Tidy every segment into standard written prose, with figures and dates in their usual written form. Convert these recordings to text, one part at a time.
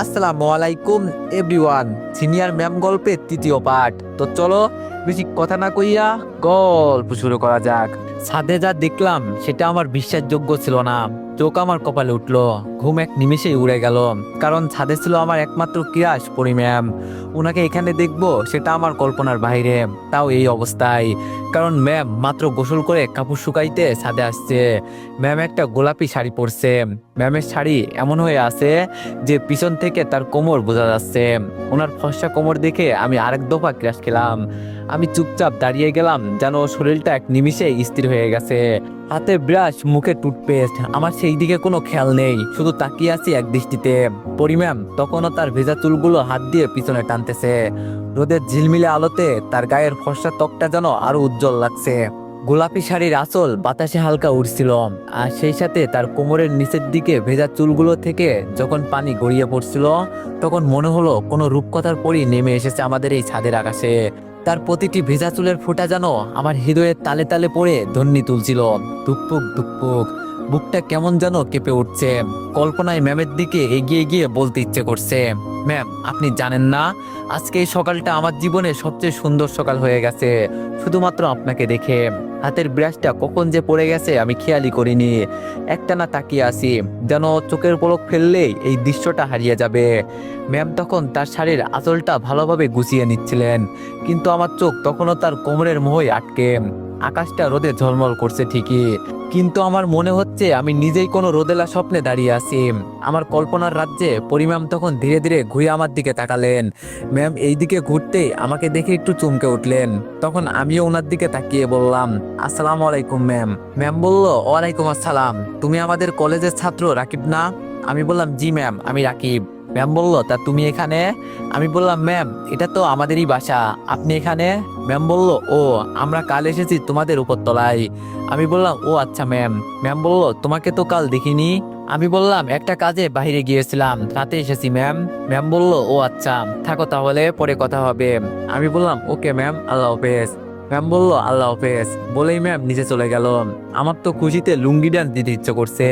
আসসালামু আলাইকুম everyone. Senior ma'am গল্পের তৃতীয় পার্ট। তো চলো বেশি কথা না কইয়া গল্প শুরু করা যাক। ছাদে যা দেখলাম সেটা আমার বিশ্বাসযোগ্য ছিল না। চোখ আমার কপালে উঠলো, ঘুম এক নিমেষেই উড়ে গেল। কারণ ছাদে ছিল আমার একমাত্র ক্রাশ পরি ম্যাম। ওনাকে এখানে দেখবো সেটা আমার কল্পনার বাইরে, তাও এই অবস্থায়। কারণ ম্যাম মাত্র গোসল করে কাপড় শুকাইতে ছাদে আসছে। ম্যাম একটা গোলাপি শাড়ি পরছে। ম্যামের শাড়ি এমন হয়ে আছে যে পিছন থেকে তার কোমর বোঝা যাচ্ছে। ওনার ফর্সা কোমর দেখে আমি আরেক দফা ক্রাশ খেলাম। আমি চুপচাপ দাঁড়িয়ে গেলাম, যেন শরীরটা এক নিমিষে স্থির হয়ে গেছে। হাতে ব্রাশ, মুখে টুথপেস্ট, আমার সেই দিকে কোনো খেয়াল নেই, শুধু তাকিয়ে আছি এক দৃষ্টিতে। পরি ম্যাম তখনও তার ভেজা চুলগুলো হাত দিয়ে পিছনে টানতেছে। রোদের ঝিলমিলে আলোতে তার গায়ের ফর্সা ত্বকটা যেন আরো উজ্জ্বল লাগছে। গোলাপি শাড়ির আঁচল বাতাসে হালকা উড়ছিল, আর সেই সাথে তার কোমরের নিচের দিকে ভেজা চুলগুলো থেকে যখন পানি গড়িয়ে পড়ছিল, তখন মনে হলো কোনো রূপকথার পরী নেমে এসেছে আমাদের এই ছাদের আকাশে। তার প্রতিটি ভেজা চুলের ফোঁটা যেন আমার হৃদয়ের তালে তালে পড়ে ধ্বনি তুলছিল। দুকপুক দুকপুক, বুকটা কেমন যেন কেঁপে উঠছে। কল্পনায় ম্যামের দিকে এগিয়ে গিয়ে বলতে ইচ্ছে করছে, ম্যাম আপনি জানেন না, আজকে এই সকালটা আমার জীবনে সবচেয়ে সুন্দর সকাল হয়ে গেছে, শুধুমাত্র আপনাকে দেখে। হাতের ব্রাশটা কখন যে পড়ে গেছে আমি খেয়ালই করিনি। একটানা তাকিয়ে আসি, যেন চোখের পলক ফেললেই এই দৃশ্যটা হারিয়ে যাবে। ম্যাম তখন তার শাড়ির আঁচলটা ভালোভাবে গুছিয়ে নিচ্ছিলেন, কিন্তু আমার চোখ তখনও তার কোমরের মোহে আটকে। আকাশটা রোদে ঝলমল করছে ঠিকই, কিন্তু আমার মনে হচ্ছে আমি নিজেই কোনো রোদেলা স্বপ্নে দাঁড়িয়ে আছি। আমার কল্পনার রাজ্যে পরিম্যাম তখন ধীরে ধীরে ঘুরে আমার দিকে তাকালেন। ম্যাম এই দিকে ঘুরতেই আমাকে দেখে একটু চমকে উঠলেন। তখন আমিও ওনার দিকে তাকিয়ে বললাম, আসসালামু আলাইকুম ম্যাম। ম্যাম বলল, ওয়ালাইকুম আসসালাম। তুমি আমাদের কলেজের ছাত্র রাকিব না? আমি বললাম, জি ম্যাম আমি রাকিব। ম্যাম বলল, তা তুমি এখানে? আমি বললাম, ম্যাম এটা তো আমাদেরই বাসা, আপনি এখানে? ম্যাম বলল, ও আমরা কাল এসেছি তোমাদের উপরতলায়। আমি বললাম, ও আচ্ছা ম্যাম। ম্যাম বলল, তোমাকে তো কাল দেখিনি। আমি বললাম, একটা কাজে বাইরে গিয়েছিলাম, রাতে এসেছি ম্যাম। ম্যাম বলল, ও আচ্ছা থাকো তাহলে, পরে কথা হবে। আমি বললাম, ওকে ম্যাম, আল্লাহ হাফেজ। ম্যাম বলল, আল্লাহ হাফেজ বলেই ম্যাম নিচে চলে গেল। আমার তো খুশিতে লুঙ্গি ডান্স দিতে ইচ্ছে করছে,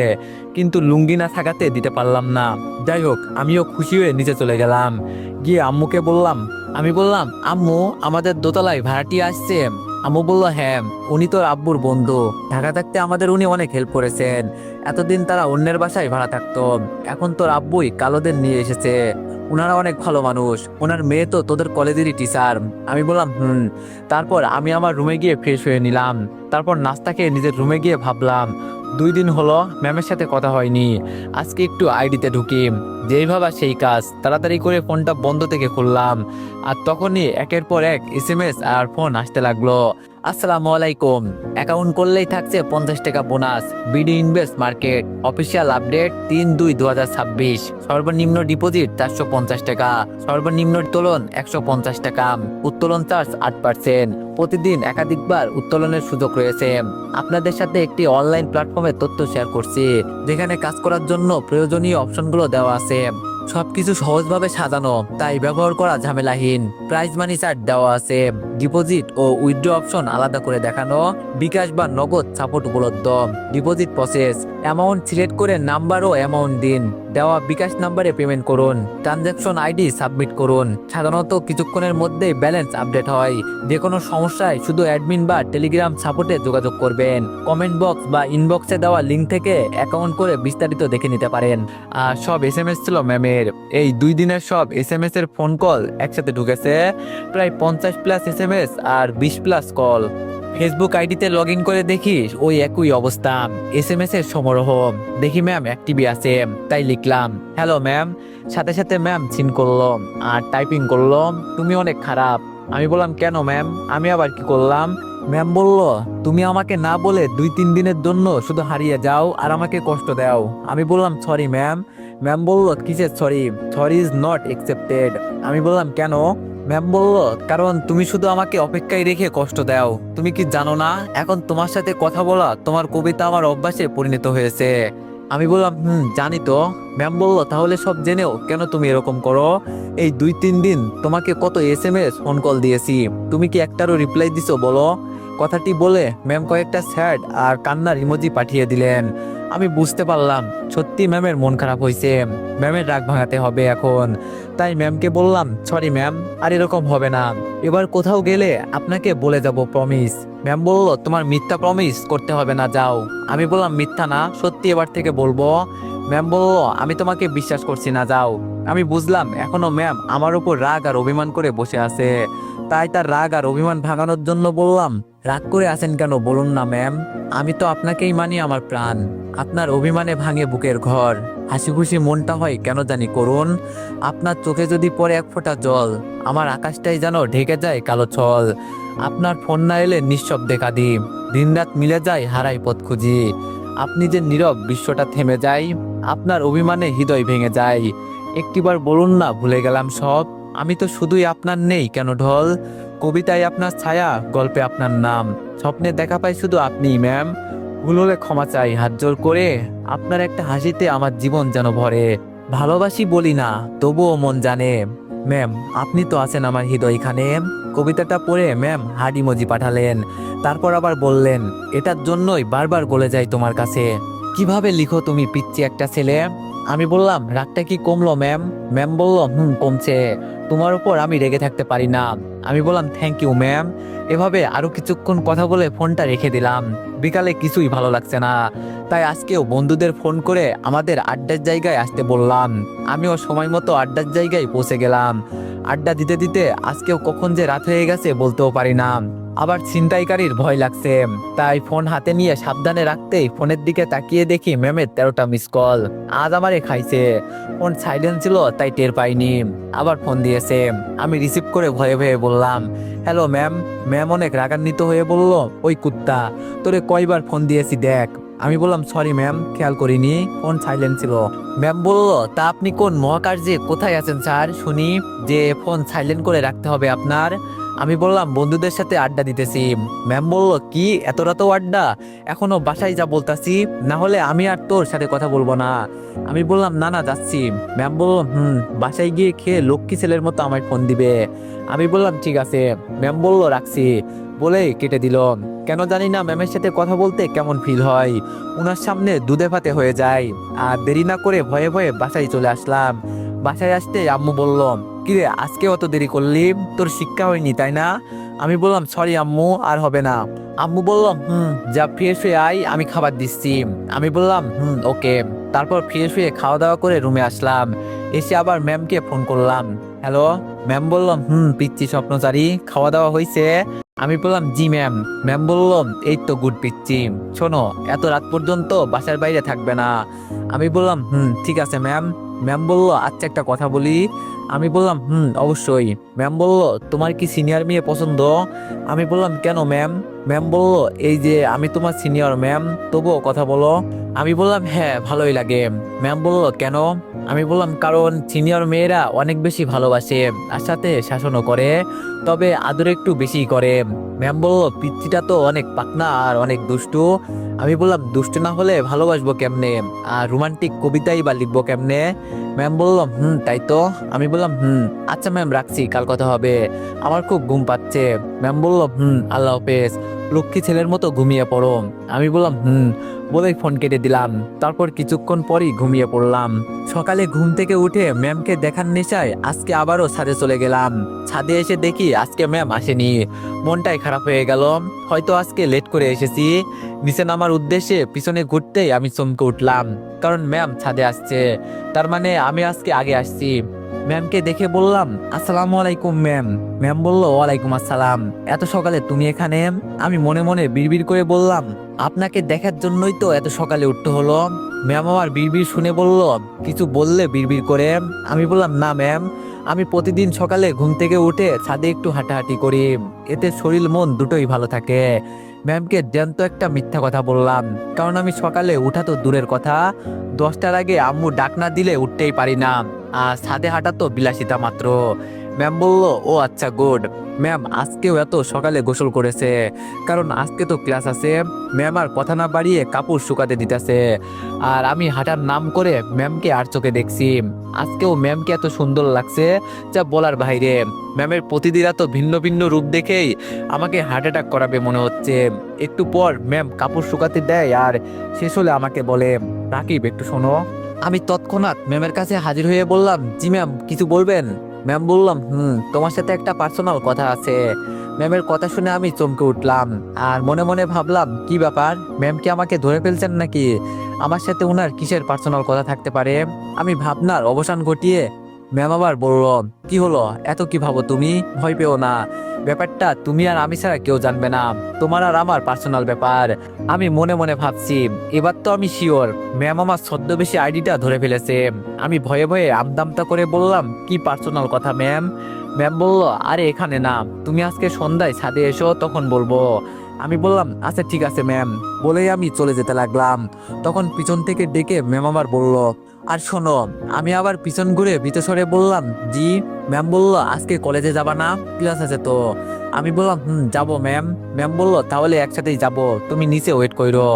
কিন্তু লুঙ্গি না থাকাতে দিতে পারলাম না। যাই হোক, আমিও খুশি হয়ে নিচে চলে গেলাম। গিয়ে আম্মুকে বললাম, আমি বললাম, আম্মু আমাদের দোতলায় ভাড়াটিয়া আসছে। আম্মু বলল, হ্যাঁ উনি তোর আব্বুর বন্ধু, ঢাকা থাকতে আমাদের উনি অনেক হেল্প করেছেন। এতদিন তারা অন্যের বাসায় ভাড়া থাকতো, এখন তোর আব্বুই কালোদের নিয়ে এসেছে। ওনারা অনেক ভালো মানুষ, ওনার মেয়ে তো তোদের কলেজেরই টিচার। আমি বললাম, তারপর আমি আমার রুমে গিয়ে ফ্রেশ হয়ে নিলাম। তারপর নাস্তা খেয়ে নিজের রুমে গিয়ে ভাবলাম, 2 দিন হলো ম্যামের সাথে কথা হয়নি, আজকে একটু আইডিতে ঢুকি। যেই ভাবা সেই কাজ, তাড়াতাড়ি করে ফোনটা বন্ধ থেকে খুললাম। আর তখনই একের পর এক এসএমএস আর ফোন আসতে লাগলো। আসসালামু আলাইকুম, অ্যাকাউন্ট করলেই থাকছে 50 টাকা bonus, BD invest market official update 3/2/2026। সর্বনিম্ন ডিপোজিট 450 টাকা, সর্বনিম্ন উত্তোলন 150 টাকা, উত্তোলন চার্জ 8%। প্রতিদিন একাধিকবার উত্তোলনের সুযোগ রয়েছে। আপনাদের সাথে একটি অনলাইন প্ল্যাটফর্মে তথ্য শেয়ার করছি, যেখানে কাজ করার জন্য প্রয়োজনীয় অপশনগুলো দেওয়া আছে। সবকিছু সহজভাবে সাজানো, তাই ব্যবহার করা ঝামেলাহীন। প্রাইজ মানি চার্ট দেওয়া আছে, ডিপোজিট ও উইথড্র অপশন আলাদা করে দেখানো, বিকাশ বা নগদ সাপোর্ট উপলব্ধ। ডিপোজিট প্রসেস, অ্যামাউন্ট সিলেক্ট করে নাম্বার ও অ্যামাউন্ট দিন, দেওয়া বিকাশ নাম্বারে পেমেন্ট করুন, ট্রানজ্যাকশন আইডি সাবমিট করুন। সাধারণত কিছুক্ষণের মধ্যেই ব্যালেন্স আপডেট হয়। যে কোনো সমস্যায় শুধু অ্যাডমিন বা টেলিগ্রাম সাপোর্টে যোগাযোগ করবেন। কমেন্ট বক্স বা ইনবক্সে দেওয়া লিঙ্ক থেকে অ্যাকাউন্ট করে বিস্তারিত দেখে নিতে পারেন। আর সব এসএমএস ছিল ম্যামের। এই 2 দিনের সব এসএমএস এর ফোন কল একসাথে ঢুকেছে, প্রায় 50+ এসএমএস আর 20+ কল। ফেসবুক আইডিতে লগ ইন করে দেখি ওই একই অবস্থা, এসএমএস এর সমারোহ। দেখি ম্যাম অ্যাক্টিভই আছে, তাই লিখলাম, হ্যালো ম্যাম। সাথে সাথে ম্যাম সিন করলো আর টাইপিং করলো, তুমি অনেক খারাপ। আমি বললাম, কেন ম্যাম? আমি আবার কি করলাম? ম্যাম বলল, তুমি আমাকে না বলে 2-3 দিনের জন্য শুধু হারিয়ে যাও আর আমাকে কষ্ট দাও। আমি বললাম, সরি ম্যাম। ম্যাম বলল, কিসের sorry? Sorry is not accepted. আমি বললাম, কেন? ম্যাম বলল, কারণ তুমি শুধু আমাকে অপেক্ষায় রেখে কষ্ট দাও। তুমি কি জানো না, এখন তোমার সাথে কথা বলা তোমার কবিতা আমার অভ্যাসে পরিণত হয়েছে। আমি বললাম, জানি তো। ম্যাম বলল, তাহলে সব জেনেও কেন তুমি এরকম করো? এই 2-3 দিন তোমাকে কত এসএমএস ফোন কল দিয়েছি, তুমি কি একটারও রিপ্লাই দিছো বলো? কথাটি বলে ম্যাম কয়েকটা স্যাড আর কান্নার ইমোজি পাঠিয়ে দিলেন। আমি বুঝতে পারলাম সত্যি ম্যামের মন খারাপ হয়েছে, ম্যামের রাগ ভাঙাতে হবে এখন। তাই ম্যামকে বললাম, সরি ম্যাম, আর এরকম হবে না, এবার কোথাও গেলে আপনাকে বলে যাব প্রমিস। ম্যাম বলল, তোমার মিথ্যা প্রমিস করতে হবে না, যাও। আমি বললাম, মিথ্যা না, সত্যি এবার থেকে বলবো। ম্যাম বলল, আমি তোমাকে বিশ্বাস করছি না, যাও। আমি বুঝলাম এখনো ম্যাম আমার উপর রাগ আর অভিমান করে বসে আছে। তাই তার রাগ আর অভিমান ভাঙানোর জন্য বললাম, রাগ করে আছেন কেন বলুন না ম্যাম, আমি তো আপনাকেই মানি আমার প্রাণ। আপনার অভিমানে ভাঙে বুকের ঘর, হাসি খুশি মনটা হয় কেন জানি করুন। আপনার চোখে যদি পড়ে এক ফোঁটা জল, আমার আকাশটাই যেন ঢেকে যায় কালো ছল। আপনার ফোন না এলে নিঃশব্দে কাঁদি, দিনরাত মিলে যায় হারাই পথ খুঁজি। আপনি যে নীরব বিশ্বটা থেমে যায়, আপনার অভিমানে হৃদয় ভেঙে যায়। একটিবার বলুন না ভুলে গেলাম সব, আমি তো শুধুই আপনার নেই কেন ঢল। কবিতায় আপনার ছায়া, গল্পে আপনার নাম, স্বপ্নে দেখা পাই শুধু আপনিই ম্যাম। ভুল হলে ক্ষমা চাই হাত জোর করে, আপনার একটা হাসিতে আমার জীবন যেন ভরে। ভালোবাসি বলি না তবুও মন জানে, ম্যাম আপনি তো আছেন আমার হৃদয়খানে। কবিতাটা পড়ে ম্যাম হার্ট ইমোজি পাঠালেন, তারপর আবার বললেন, এটার জন্যই বারবার গলে যাই তোমার কাছে, কিভাবে লিখো তুমি পিচ্চি একটা ছেলে। আমি বললাম, রাগটা কি কমলো ম্যাম? ম্যাম বলল, কমছে, তোমার উপর আমি রেগে থাকতে পারি না। আমি বললাম, থ্যাংক ইউ ম্যাম। এভাবে আরো কিছুক্ষণ কথা বলে ফোনটা রেখে দিলাম। বিকালে কিছুই ভালো লাগছে না, তাই আজকেও বন্ধুদের ফোন করে আমাদের আড্ডার জায়গায় আসতে বললাম। আমিও সময় মতো আড্ডার জায়গায় পৌঁছে গেলাম। আড্ডা দিতে দিতে আজকেও কখন যে রাত হয়ে গেছে বলতেও পারি না। আবার ছিনতাইকারীর ভয় লাগছে, তাই ফোন হাতে নিয়ে সাবধানে রাখতেই ফোনের দিকে তাকিয়ে দেখি ম্যামের 13টা মিস কল। আজ আমারে খাইছে। ফোন সাইলেন্ট ছিল তাই টের পাইনি। আবার ফোন দিয়েছে, আমি রিসিভ করে ভয়ে ভয়ে বললাম, হ্যালো ম্যাম। ম্যাম অনেক রাগান্বিত হয়ে বলল, ওই কুত্তা, তোরে কয়বার ফোন দিয়েছি দেখ। আমি বললাম, সরি ম্যাম, খেয়াল করিনি, ফোন সাইলেন্ট ছিল। ম্যাম বলল, তা আপনি কোন মহাকার্যে কোথায় আছেন স্যার শুনি, যে ফোন সাইলেন্ট করে রাখতে হবে আপনার? আমি বললাম, বন্ধুদের সাথে আড্ডা দিতেছি। ম্যাম বলল, কি এত রাতেও আড্ডা? এখনো বাসায় যা বলতাছি, না হলে আমি আর তোর সাথে কথা বলবো না। আমি বললাম, না না যাচ্ছি। ম্যাম বলল, বাসায় গিয়ে খেয়ে লক্ষ্মী ছেলের মতো আমায় ফোন দিবে। আমি বললাম, ঠিক আছে। ম্যাম বলল, রাখছি বলেই কেটে দিল। কেন জানি না ম্যামের সাথে কথা বলতে কেমন ফিল হয়, ওনার সামনে দুধে ভাতে হয়ে যায়। আর দেরি না করে ভয়ে ভয়ে বাসায় চলে আসলাম। বাসায় আসতে আম্মু বলল, কিরে আজকে অত দেরি করলি, তোর শিক্ষা হয়নি তাই না? আমি বললাম, সরি আম্মু, আর হবে না। আম্মু বলল, যা ফ্রেশ হয়ে আয়, আমি খাবার দিচ্ছি। আমি বললাম, ওকে। তারপর ফ্রেশ হয়ে খাওয়া দাওয়া করে রুমে আসলাম। এসে আবার ম্যামকে ফোন করলাম, হ্যালো। ম্যাম বলল, পিচ্চি স্বপ্নচারী, খাওয়া দাওয়া হয়েছে? আমি বললাম, জি ম্যাম। ম্যাম বলল, এই তো গুড পিচ্চি, শোনো এত রাত পর্যন্ত বাসার বাইরে থাকবে না। আমি বললাম, ঠিক আছে ম্যাম। ম্যাম বলল, আচ্ছা একটা কথা বলি। আমি বললাম, অবশ্যই। ম্যাম বলল, তোমার কি সিনিয়র মেয়ে পছন্দ? আমি বললাম, কেন ম্যাম? ম্যাম বলল, এই যে আমি তোমার সিনিয়র ম্যাম, তবুও কথা বলো। আমি বললাম, হ্যাঁ ভালোই লাগে। ম্যাম বলল, কেন? আমি বললাম, কারণ সিনিয়র মেয়েরা অনেক বেশি ভালোবাসে আর সাথে শাসনও করে, তবে আদর একটু বেশি করে। ম্যাম বলল, পিচ্চিটা তো অনেক পাকনা আর অনেক দুষ্টু। আমি বললাম, দুষ্টু না হলে ভালোবাসবো কেমনে, আর রোমান্টিক কবিতাই বা লিখবো কেমনে? ম্যাম বলল, তাই তো। আমি বললাম, আচ্ছা ম্যাম রাখছি, কাল কথা হবে, আমার খুব ঘুম পাচ্ছে। ম্যাম বলল, আল্লাহ হাফেজ, লক্ষ্মী ছেলের মতো ঘুমিয়ে পড়ো। আমি বললাম, বলেই ফোন কেটে দিলাম। তারপর কিছুক্ষণ পরই ঘুমিয়ে পড়লাম। সকালে ঘুম থেকে উঠে ম্যামকে দেখার নেশায় আজকে আবারও ছাদে চলে গেলাম। ছাদে এসে দেখি আজকে ম্যাম আসেনি। মনটাই খারাপ হয়ে গেল, হয়তো আজকে লেট করে এসেছি। নিচে নামার উদ্দেশ্যে পিছনে ঘুরতেই আমি চমকে উঠলাম, কারণ ম্যাম ছাদে আসছে, তার মানে আমি আজকে আগে আসছি। ম্যামকে দেখে বললাম, আসসালামু আলাইকুম ম্যাম। ম্যাম বলল, ওয়ালাইকুম আসসালাম, এত সকালে তুমি এখানে? আমি মনে মনে বিড়বিড় করে বললাম, আপনাকে দেখার জন্যই তো এত সকালে উঠতে হলো। ম্যাম আমার বিড়বিড় শুনে বলল, কিছু বললে বিড়বিড় করে? আমি বললাম, না ম্যাম, আমি প্রতিদিন সকালে ঘুম থেকে উঠে ছাদে একটু হাঁটাহাঁটি করি, এতে শরীর মন দুটোই ভালো থাকে। ম্যামকে জ্যান্ত একটা মিথ্যা কথা বললাম, কারণ আমি সকালে উঠা তো দূরের কথা, 10টার আগে আম্মু ডাক না দিলে উঠতেই পারি না, আর ছাদে হাঁটা তো বিলাসিতা মাত্র। ম্যাম বলল, ও আচ্ছা গুড। ম্যাম আজকেও এত সকালে গোসল করেছে, কারণ আজকে তো ক্লাস আছে। ম্যাম আর কথা না বাড়িয়ে কাপড় শুকাতে দিতেছে, আর আমি হাঁটার নাম করে ম্যামকে আর চোখে দেখছি। আজকেও ম্যামকে এত সুন্দর লাগছে যা বলার বাইরে। ম্যামের প্রতিদিন এত ভিন্ন ভিন্ন রূপ দেখেই আমাকে হার্ট অ্যাটাক করাবে মনে হচ্ছে। একটু পর ম্যাম কাপড় শুকাতে দেয় আর শেষ হলে আমাকে বলে, রাকিব একটু শোনো। আমি তৎক্ষণাৎ ম্যামের কাছে হাজির হয়ে বললাম, জি ম্যাম, কিছু বলবেন? ম্যাম বললাম, তোমার সাথে একটা পার্সোনাল কথা আছে। ম্যামের কথা শুনে আমি চমকে উঠলাম আর মনে মনে ভাবলাম, কি ব্যাপার, ম্যাম কি আমাকে ধরে ফেলছেন নাকি? আমার সাথে ওনার কিসের পার্সোনাল কথা থাকতে পারে? আমি ভাবনার অবসান ঘটিয়ে ম্যাম আবার বলল, কি হলো, এত কি ভাবো তুমি? ভয় পেও না, ব্যাপারটা তুমি আর আমি ছাড়া কেউ জানবে না, তোমার আর আমার পার্সোনাল ব্যাপার। আমি মনে মনে ভাবছি, এবার তো আমি শিওর ম্যাম আমার ছদ্মবেশী আইডিটা ধরে ফেলেছে। আমি ভয়ে ভয়ে আমদামতা করে বললাম, কি পার্সোনাল কথা ম্যাম? ম্যাম বলল, আরে এখানে না, তুমি আজকে সন্ধ্যায় ছাদে এসো, তখন বলবো। আমি বললাম, আচ্ছা ঠিক আছে ম্যাম, বলেই আমি চলে যেতে লাগলাম। তখন পিছন থেকে ডেকে ম্যাম আবার বলল, আর শোনো। আমি আবার পিছন ঘুরে ভিতরে বললাম, জি। ম্যাম বলল, আজকে কলেজে যাবা না? ক্লাস আছে তো। আমি বললাম, যাবো ম্যাম। ম্যাম বলল, তাহলে একসাথেই যাবো, তুমি নিচে ওয়েট করো।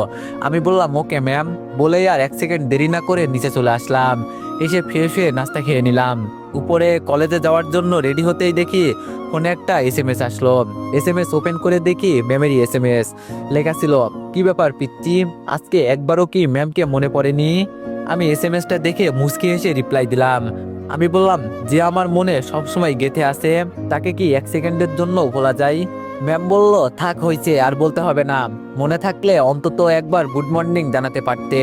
আমি বললাম, ওকে ম্যাম। বলেই আর 1 সেকেন্ড দেরি না করে নিচে চলে আসলাম। এসে ফ্রেশ হয়ে নাস্তা খেয়ে নিলাম। উপরে কলেজে যাওয়ার জন্য রেডি হতেই দেখি ফোনে একটা এসএমএস আসলো। এসএমএস ওপেন করে দেখি ম্যামেরই এসএমএস। লেখা ছিল, কি ব্যাপার পিচ্চি, আজকে একবারও কি ম্যামকে মনে পড়েনি? আমি এসএমএসটা দেখে মুচকি হেসে রিপ্লাই দিলাম। আমি বললাম, যে আমার মনে সবসময় গেঁথে আছে, তাকে কি 1 সেকেন্ডের জন্য ভোলা যায়? ম্যাম বলল, থাক হয়েছে, আর বলতে হবে না, মনে থাকলে অন্তত একবার গুড মর্নিং জানাতে পারতে।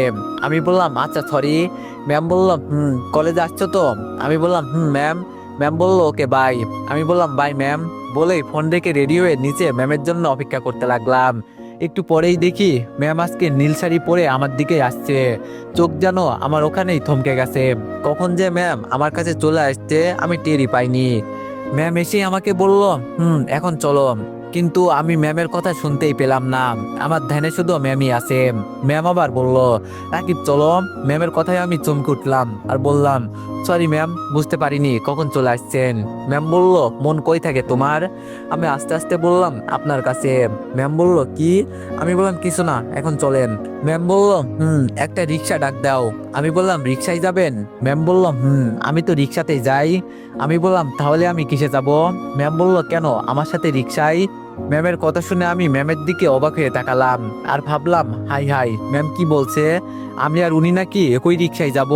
আমি বললাম, আচ্ছা সরি। ম্যাম বলল, কলেজে আসছো তো? আমি বললাম, ম্যাম। ম্যাম বলল, ওকে বাই। আমি বললাম, বাই ম্যাম। বলেই ফোন রেখে রেডি হয়ে নিচে ম্যামের জন্য অপেক্ষা করতে লাগলাম। একটু পরেই দেখি ম্যাম আজকে নীল শাড়ি পরে আমার দিকে আসছে। চোখ যেন আমার ওখানেই থমকে গেছে। কখন যে ম্যাম আমার কাছে চলে আসছে আমি টেরই পাইনি। ম্যাম এসে আমাকে বলল, এখন চলো। কিন্তু আমি ম্যামের কথা শুনতেই পেলাম না, আমার ধ্যানে শুধু ম্যামই আছে। ম্যাম আবার বলল, রাকিব চলো। ম্যামের কথায় আমি চমকে উঠলাম আর বললাম, সরি ম্যাম, বুঝতে পারিনি কখন চলে আসছেন। ম্যাম বলল, মন কই থাকে তোমার? আমি আস্তে আস্তে বললাম, আপনার কাছে। ম্যাম বলল, কি? আমি বললাম, কিছু না, এখন চলেন। ম্যাম বলল, একটা রিক্সা ডাক দাও। আমি বললাম, রিক্সায় যাবেন? ম্যাম বলল, আমি তো রিক্সাতেই যাই। আমি বললাম, তাহলে আমি কিসে যাব? ম্যাম বলল, কেন, আমার সাথে রিক্সায়? ম্যামের কথা শুনে আমি ম্যামের দিকে অবাক হয়ে তাকালাম আর ভাবলাম, হাই হাই, ম্যাম কি বলছে? আমি আর উনি নাকি একই রিক্সায় যাব?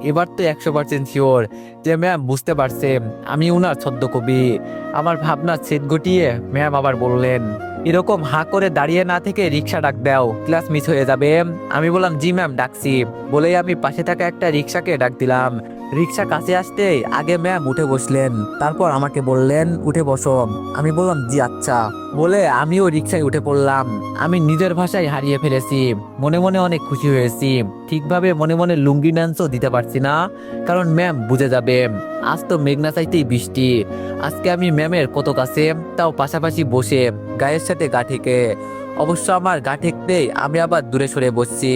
এবার তো 100% শিওর যে ম্যাম বুঝতে পারছে আমি উনার ছদ্মকবি। আমার ভাবনা ছেদ ঘটিয়ে ম্যাম আবার বললেন, এরকম হাঁ করে দাঁড়িয়ে না থেকে রিক্সা ডাক দাও, ক্লাস মিস হয়ে যাবে। আমি বললাম, জি ম্যাম, ডাকছি। বলেই আমি পাশে থাকা একটা রিক্সাকে ডাক দিলাম। রিক্সা কাছে আসতেই আগে ম্যাম উঠে বসলেন, তারপর আমাকে বললেন, উঠে বসো। আমি বললাম, জি আচ্ছা। বলে আমিও রিক্সায় উঠে পড়লাম। আমি নিজের ভাষায় হারিয়ে ফেলেছি, মনে মনে অনেক খুশি হয়েছি। ঠিকভাবে মনে মনে লুঙ্গি ডান্সও দিতে পারছি না, কারণ ম্যাম বুঝে যাবে। আজ তো মেঘনা চাইতেই বৃষ্টি। আজকে আমি ম্যামের কত কাছে, তাও পাশাপাশি বসে, গায়ের সাথে গা ঠেকে। অবশ্য আমার গা ঠেকতেই আমি আবার দূরে সরে বসছি।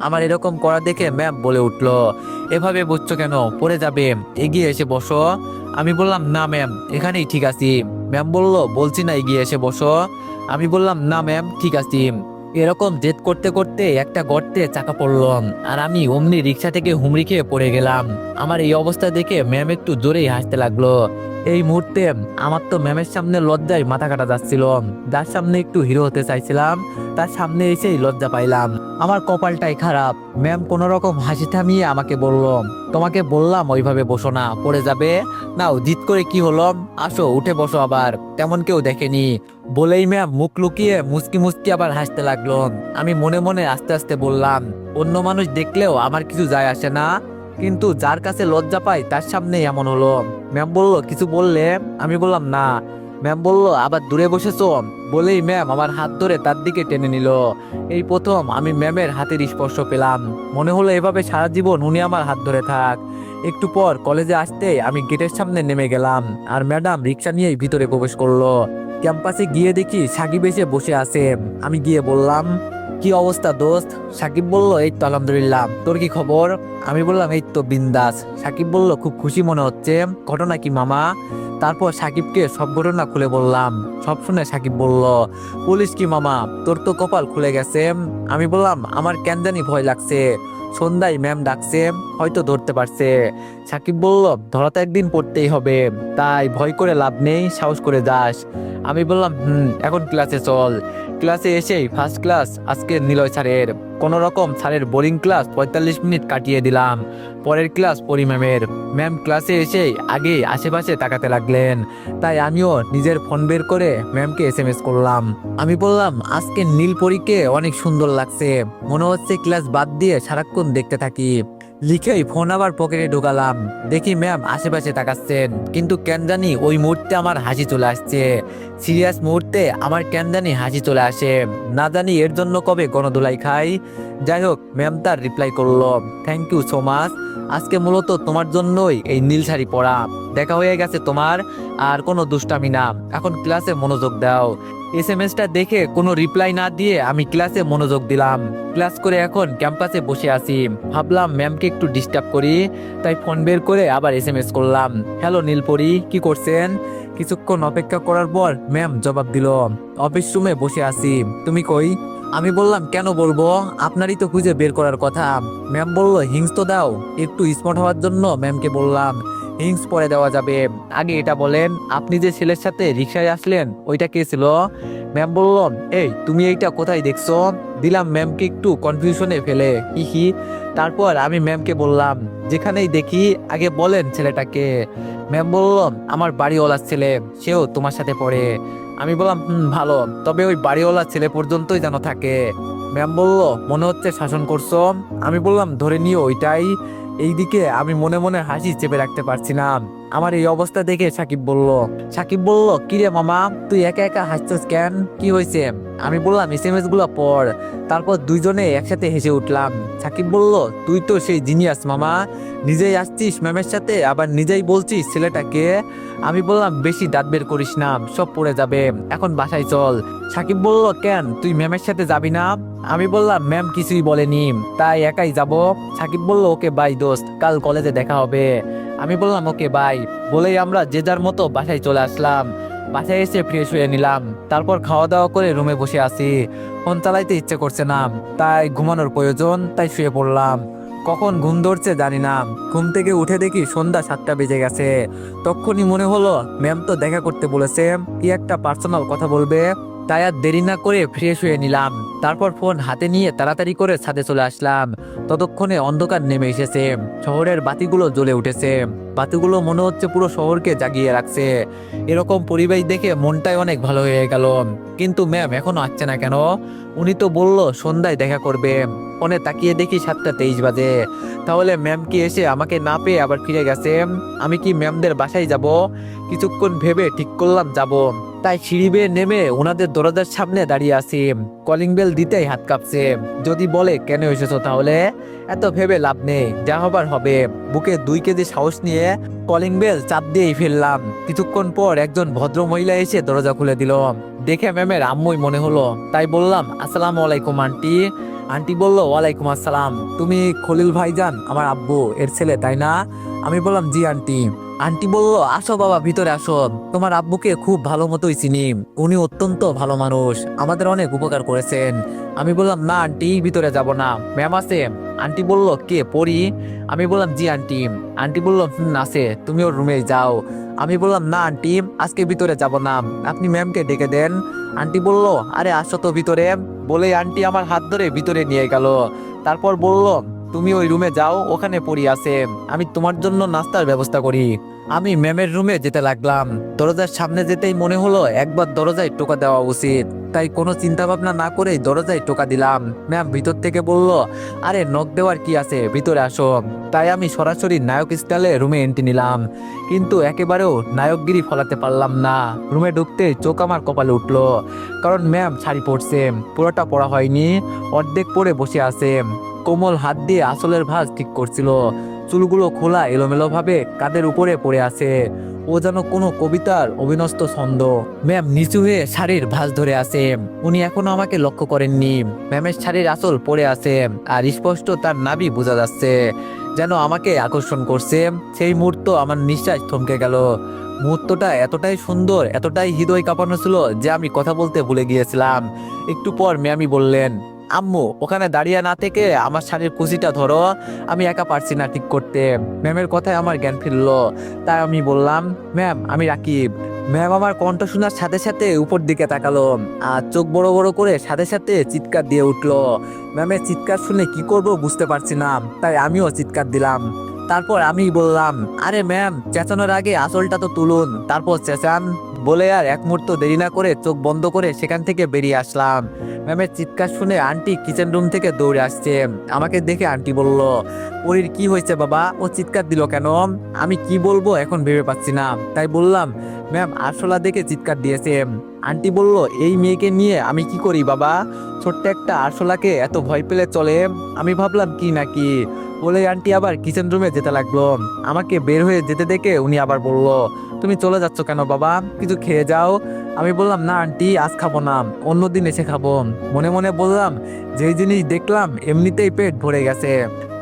আমার এরকম করা দেখে ম্যাম বলে উঠলো, এভাবে বসছো কেন, পড়ে যাবে, এগিয়ে এসে বসো। আমি বললাম, না ম্যাম, এখানেই ঠিক আছি। ম্যাম বলল, বলছি না এগিয়ে এসে বসো। আমি বললাম, না ম্যাম, ঠিক আছি। এরকম জেদ করতে করতে একটা গর্তে চাকা পড়লো আর আমি অমনি রিক্সা থেকে হুমড়ি খেয়ে পড়ে গেলাম। আমার এই অবস্থা দেখে ম্যাম একটু জোরেই হাসতে লাগলো। এই মুহূর্তে আমার তো ম্যামের সামনে লজ্জায় মাথা কাটা যাচ্ছিল। যার সামনে একটু হিরো হতে চাইছিলাম, তার সামনে এসেই লজ্জা পাইলাম। আমার কপালটাই খারাপ। ম্যাম কোনো রকম হাসি থামিয়ে আমাকে বলল, তোমাকে বললাম ওইভাবে বসো না, পড়ে যাবে। নাও, জিদ করে কি হলো, আসো উঠে বসো আবার, তেমন কেউ দেখেনি। বলেই ম্যাম মুখ লুকিয়ে মুচকি মুচকি আবার হাসতে লাগলো। আমি মনে মনে আস্তে আস্তে বললাম, অন্য মানুষ দেখলেও আমার কিছু যায় আসে না, কিন্তু যার কাছে লজ্জা পাই তার সামনে এমন হলো। ম্যাম বলল, কিছু বললে? আমি বললাম, না। ম্যাম বলল, আবার দূরে বসেছো? বলেই ম্যাম আমার হাত ধরে তার দিকে টেনে নিল। এই প্রথম আমি ম্যামের হাতের স্পর্শ পেলাম। মনে হলো এভাবে সারা জীবন উনি আমার হাত ধরে থাক। একটু পর কলেজে আসতে আমি গেটের সামনে নেমে গেলাম আর ম্যাডাম রিক্সা নিয়েই ভিতরে প্রবেশ করলো। ক্যাম্পাসে গিয়ে দেখি সাকিব এসে বসে আছে। আমি গিয়ে বললাম, কি অবস্থা দোস্ত? সাকিব বলল, এই তো আলহামদুলিল্লাহ, তোর কি খবর? আমি বললাম, এই তো বিন্দাস। সাকিব বলল, খুব খুশি মনে হচ্ছে, ঘটনা কি মামা? তারপর সাকিবকে সব ঘটনা খুলে বললাম। সব শুনে সাকিব বলল, পুলিশ কি মামা, তোর তো কপাল খুলে গেছে। আমি বললাম, আমার কেন জানি ভয় লাগছে, সন্ধ্যায় ম্যাম ডাকছে, হয়তো ধরতে পারছে। সাকিব বলল, ধরা তো একদিন পড়তেই হবে, তাই ভয় করে লাভ নেই, সাহস করে যাস। আমি বললাম, এখন ক্লাসে চল। ক্লাসে এসেই ফার্স্ট ক্লাস আজকে নিলয় স্যারের। কোনো রকম স্যারের বোরিং ক্লাস 45 মিনিট কাটিয়ে দিলাম। পরের ক্লাস পরি ম্যামের। ম্যাম ক্লাসে এসেই আগে আশেপাশে তাকাতে লাগলেন, তাই আমিও নিজের ফোন বের করে ম্যামকে এসএমএস করলাম। আমি বললাম, আজকে নীলপরীকে অনেক সুন্দর লাগছে, মনে হচ্ছে ক্লাস বাদ দিয়ে সারাক্ষণ দেখতে থাকি। লিখেই ফোন আবার পকেটে ঢোকালাম। দেখি ম্যাম আশেপাশে তাকাচ্ছেন, কিন্তু কেন জানি ওই মুহূর্তে আমার হাসি চলে আসছে। সিরিয়াস মুহূর্তে আমার কেন জানি হাসি চলে আসে, না জানি এর জন্য কবে গণধোলাই খাই। যাই হোক, ম্যাম তার রিপ্লাই করলো, থ্যাংক ইউ সো মাচ, আজকে মূলত তোমার জন্যই এই নীল শাড়ি পরা। দেখা হয়ে গেছে তোমার, আর কোনো দুষ্টামি না, এখন ক্লাসে মনোযোগ দাও। এসএমএসটা দেখে কোনো রিপ্লাই না দিয়ে আমি ক্লাসে মনোযোগ দিলাম। ক্লাস করে এখন ক্যাম্পাসে বসে আছি, ভাবলাম ম্যামকে একটু ডিস্টার্ব করি, তাই ফোন বের করে আবার এসএমএস করলাম, হ্যালো নীলপরি, কি করছেন? কিছুক্ষণ অপেক্ষা করার পর ম্যাম জবাব দিল, অফিস রুমে বসে আছি, তুমি কই? আমি বললাম, কেন বলবো, আপনারই তো খুঁজে বের করার কথা। ম্যাম বলল, হিংস তো দাও। একটু স্মার্ট হওয়ার জন্য ম্যামকে বললাম, হিংস পরে দেওয়া যাবে, আগে এটা বলেন, আপনি যে ছেলের সাথে রিক্সায় আসলেন ওইটা কে ছিল? ম্যাম বলল, এই তুমি এইটা কোথায় দেখছো? দিলাম ম্যামকে একটু কনফিউশনে ফেলে, হি। তারপর আমি ম্যামকে বললাম, যেখানেই দেখি আগে বলেন ছেলেটাকে। ম্যাম বলল, আমার বাড়িওয়ালার ছেলে, সেও তোমার সাথে পড়ে। আমি বললাম, ভালো, তবে ওই বাড়িওয়ালা ছেলে পর্যন্তই যেন থাকে। ম্যাম বলল, মনে হচ্ছে শাসন করছো। আমি বললাম, ধরে নিও ওইটাই। এইদিকে আমি মনে মনে হাসি চেপে রাখতে পারছি না। আমার এই অবস্থা দেখে সাকিব বলল, কিরে মামা, তুই একা একা হাসছিস কেন, কি হয়েছে? আমি বললাম, এসএমএস গুলো পড়। তারপর দুইজনে একসাথে হেসে উঠলাম। সাকিব বলল, তুই তো সেই জিনিয়াস মামা, নিজেই আসছিস ম্যামের সাথে, আবার নিজেই বলছিস ছেলেটাকে। আমি বললাম, বেশি দাঁত বের করিস না, সব পড়ে যাবে, এখন বাসায় চল। সাকিব বলল, কেন, তুই ম্যামের সাথে যাবি না? আমি বললাম, ম্যাম কিছুই বলেনি, তাই একাই যাব। সাকিব বলল, ওকে বাই দোস্ত, কাল কলেজে দেখা হবে। আমি বললাম, ওকে বাই বলেই আমরা যে যার মতো বাসায় চলে আসলাম। বাসায় এসে ফ্রেশ হয়ে নিলাম, তারপর খাওয়া দাওয়া করে রুমে বসে আছি। ফোন চালাইতে ইচ্ছে করছে না, তাই ঘুমানোর প্রয়োজন, তাই শুয়ে পড়লাম। কখন ঘুম ধরছে জানি না। ঘুম থেকে উঠে দেখি সন্ধ্যা 7টা বেজে গেছে। তখনই মনে হলো ম্যাম তো দেখা করতে বলেছে, কি একটা পার্সোনাল কথা বলবে, তাই আর দেরি না করে ফ্রেশ হয়ে নিলাম। তারপর ফোন হাতে নিয়ে তাড়াতাড়ি করে ছাদে চলে আসলাম। ততক্ষণে অন্ধকার নেমে এসেছে, শহরের বাতিগুলো জ্বলে উঠেছে। বাতিগুলো মনে হচ্ছে পুরো শহরকে জাগিয়ে রাখছে। এরকম পরিবেশ দেখে মনটাই অনেক ভালো হয়ে গেল। কিন্তু ম্যাম এখনো আসছে না কেন? উনি তো বলল সন্ধ্যায় দেখা করবে। ফোনে তাকিয়ে দেখি 7টা 23 বাজে। তাহলে ম্যাম কি এসে আমাকে না পেয়ে আবার ফিরে গেছে? আমি কি ম্যামদের বাসায় যাব? কিছুক্ষণ ভেবে ঠিক করলাম যাব। তাই সিঁড়ি বেয়ে নেমে ওনাদের দরজার সামনে দাঁড়িয়ে আছি। কলিং বেল দিতেই হাত কাঁপছে। যদি বলে কেন এসেছো, তাহলে এত ভেবে লাভ নেই, যা হবার হবে। বুকে 2 কেজি সাহস নিয়ে কলিং বেল চাপ দিয়েই ফেললাম। কিছুক্ষণ পর একজন ভদ্র মহিলা এসে দরজা খুলে দিল। দেখে ম্যামের আম্মুই মনে হলো, তাই বললাম, আসসালামু আলাইকুম আন্টি। আন্টি বলল, ওয়ালাইকুম আসসালাম, তুমি খলিল ভাইজান আমার আব্বু এর ছেলে তাই না? আমি বললাম, জি আন্টি। আন্টি বলল, আসো বাবা, ভিতরে আসো, তোমার আব্বুকে খুব ভালো মতোই চিনি, উনি অত্যন্ত ভালো মানুষ, আমাদের অনেক উপকার করেছেন। আমি বললাম, না আন্টি, ভিতরে যাব না, ম্যাম আছে। আন্টি বলল, কে, পড়ি? আমি বললাম, জি আন্টি। আন্টি বলল, আছে, তুমি ওর রুমে যাও। আমি বললাম, না আন্টি, আজকে ভিতরে যাব না, আপনি ম্যামকে ডেকে দেন। আন্টি বলল, আরে আসো তো ভিতরে। বলেই আন্টি আমার হাত ধরে ভিতরে নিয়ে গেল। তারপর বলল, তুমি ওই রুমে যাও, ওখানে পড়ি আছে, আমি তোমার জন্য নাস্তার ব্যবস্থা করি। আমি ম্যামের রুমে যেতে লাগলাম। দরজার সামনে যেতেই মনে হলো একবার দরজায় টোকা দেওয়া উচিত, তাই কোনো চিন্তা ভাবনা না করেই দরজায় টোকা দিলাম। ম্যাম ভিতর থেকে বলল, আরে নক দেওয়ার কি আছে, ভিতরে আসো। তাই আমি সরাসরি নায়ক স্টাইলে রুমে এন্ট্রি নিলাম, কিন্তু একেবারেও নায়কগিরি ফলাতে পারলাম না। রুমে ঢুকতে চোখ আমার কপালে উঠলো, কারণ ম্যাম শাড়ি পরছে, পুরোটা পরা হয়নি, অর্ধেক পরে বসে আছে। কোমল হাত দিয়ে আঁচলের ভাঁজ ঠিক করছিল, চুলগুলো খোলা এলোমেলো ভাবে কাঁধের উপরে পড়ে আছে। ও যেন কোনো কবিতার অবিনস্ত ছন্দ। ম্যাম নিচু হয়ে শাড়ির ভাঁজ ধরে আছে। উনি এখনো আমাকে লক্ষ্য করেননি। ম্যামের শাড়ির আঁচল পড়ে আছে, আর স্পষ্ট তার নাভি বোঝা যাচ্ছে, যেন আমাকে আকর্ষণ করছে। সেই মুহূর্ত আমার নিঃশ্বাস থমকে গেল। মুহূর্তটা এতটাই সুন্দর, এতটাই হৃদয় কাঁপানো ছিল যে আমি কথা বলতে ভুলে গিয়েছিলাম। একটু পর ম্যামই বললেন, আম্মু ওখানে দাঁড়িয়ে না থেকে আমার শাড়ির কুচিটা ধরো, আমি একা পারছি না ঠিক করতে। ম্যামের কথায় আমার জ্ঞান ফিরলো। তাই আমি বললাম, ম্যাম আমি রাকিব। ম্যাম আমার কণ্ঠ শোনার সাথে সাথে উপর দিকে তাকালো আর চোখ বড় বড় করে সাথে সাথে চিৎকার দিয়ে উঠলো। ম্যামের চিৎকার শুনে কি করব বুঝতে পারছি না, তাই আমিও চিৎকার দিলাম। তারপর আমি বললাম, আরে ম্যাম চেঁচানোর আগে আসলটা তো তুলুন, তারপর চেঁচান। বলে আর এক মুহূর্ত দেরি না করে চোখ বন্ধ করে সেখান থেকে বেরিয়ে আসলাম। ম্যামের চিৎকার শুনে আন্টি কিচেন রুম থেকে দৌড়ে আসছে। আমাকে দেখে আন্টি বলল, পরীর কি হয়েছে বাবা, ও চিৎকার দিল কেন? আমি কি বলবো এখন ভেবে পাচ্ছি না, তাই বললাম, ম্যাম আরশোলা দেখে চিৎকার দিয়েছে। আন্টি বলল, এই মেয়েকে নিয়ে আমি কি করি বাবা, ছোট্ট একটা আরশোলাকে এত ভয় পেলে চলে? আমি ভাবলাম কি নাকি বলে আন্টি আবার কিচেন রুমে যেতে লাগলো। আমাকে বের হয়ে যেতে দেখে উনি আবার বলল, তুমি চলে যাচ্ছ কেন বাবা, কিছু খেয়ে যাও। আমি বললাম, না আন্টি আজ খাবো না, অন্যদিন এসে খাবো। মনে মনে বললাম, যেই জিনিস দেখলাম এমনিতেই পেট ভরে গেছে।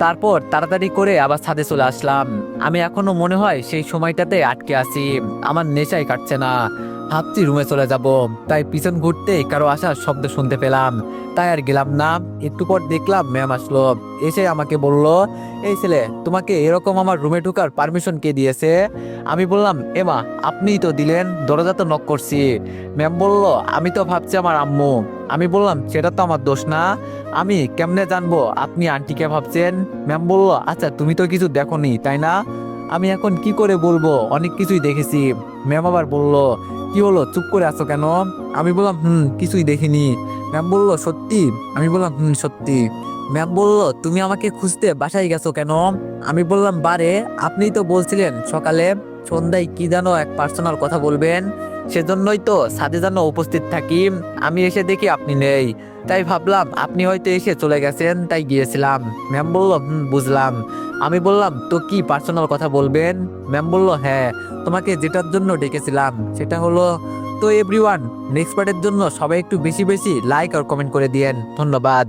তারপর তাড়াতাড়ি করে আবার ছাদে চলে আসলাম। আমি এখনো মনে হয় সেই সময়টাতে আটকে আছি, আমার নেশাই কাটছে না। ভাবছি রুমে চলে যাব, তাই পিছন ঘুরতে কারো আসার শব্দ শুনতে পেলাম, তাই আর গেলাম না। একটু পর দেখলাম ম্যাম আসলো, এসে আমাকে বলল, এই ছেলে তোমাকে এরকম আমার রুমে ঢোকার পারমিশন কে দিয়েছে? আমি বললাম, এমা আপনিই তো দিলেন, দরজা তো নক করছি। ম্যাম বলল, আমি তো ভাবছি আমার আম্মু। আমি বললাম, সেটা তো আমার দোষ না, আমি কেমনে জানবো আপনি আন্টিকে ভাবছেন? ম্যাম বলল, আচ্ছা তুমি তো কিছু দেখোনি তাই না? আমি এখন কি করে বলবো, অনেক কিছুই দেখেছি। ম্যাম আবার বলল, কি হলো চুপ করে আছো কেন? আমি বললাম, কিছুই দেখিনি। ম্যাম বলল, সত্যি? আমি বললাম, সত্যি। ম্যাম বলল, তুমি আমাকে খুঁজতে বাসায় গেছো কেন? আমি বললাম, বারে আপনিই তো বলছিলেন সকালে সন্ধ্যায় কি যেন এক পার্সোনাল কথা বলবেন, সেজন্যই তো ছাদে যেন উপস্থিত থাকি। আমি এসে দেখি আপনি নেই, তাই ভাবলাম আপনি হয়তো এসে চলে গেছেন, তাই গিয়েছিলাম। ম্যাম বলল, বুঝলাম। আমি বললাম, তো কি পার্সোনাল কথা বলবেন? ম্যাম বলল, হ্যাঁ তোমাকে যেটার জন্য ডেকেছিলাম সেটা হলো, তো এভরিওয়ান নেক্সট পার্টের জন্য সবাই একটু বেশি বেশি লাইক আর কমেন্ট করে দিয়েন। ধন্যবাদ।